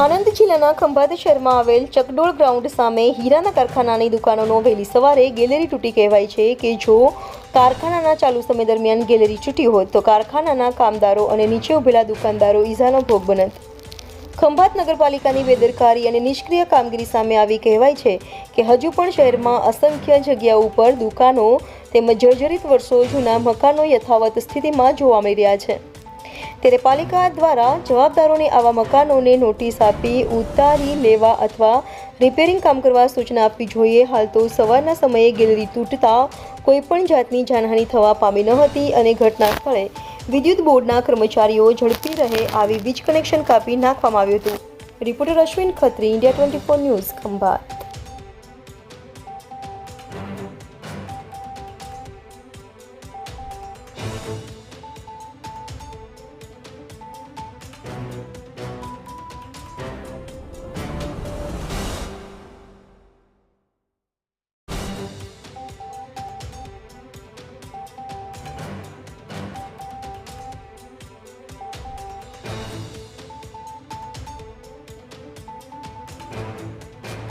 આણંદ જિલ્લાના ખંભાત શહેરમાં આવેલ ચકડોળ ગ્રાઉન્ડ સામે હીરાના કારખાનાની દુકાનોનો વહેલી સવારે ગેલેરી તૂટી કહેવાય છે કે જો કારખાનાના ચાલુ સમય દરમિયાન ગેલેરી તૂટી હોત તો કારખાનાના કામદારો અને નીચે ઉભેલા દુકાનદારો ઈજાનો ભોગ બનત। ખંભાત નગરપાલિકાની બેદરકારી અને નિષ્ક્રિય કામગીરી સામે આવી કહેવાય છે કે હજુ પણ શહેરમાં અસંખ્ય જગ્યાઓ ઉપર દુકાનો તેમજ જર્જરિત વર્ષો જૂના મકાનો યથાવત સ્થિતિમાં જોવા મળી રહ્યા છે। ત્યારે પાલિકા દ્વારા જવાબદારોને આવા મકાનોને નોટિસ આપી ઉતારી લેવા અથવા રિપેરિંગ કામ કરવા સૂચના આપવી જોઈએ। હાલ તો સવારના સમયે ગેલેરી તૂટતા કોઈપણ જાતની જાનહાનિ થવા પામી ન હતી અને ઘટના સ્થળે વિદ્યુત બોર્ડના કર્મચારીઓ ઝડપી રહે આવી વીજ કનેક્શન કાપી નાખવામાં આવ્યું હતું। Reporter Ashwin Khatri, India 24 news, Khambhat.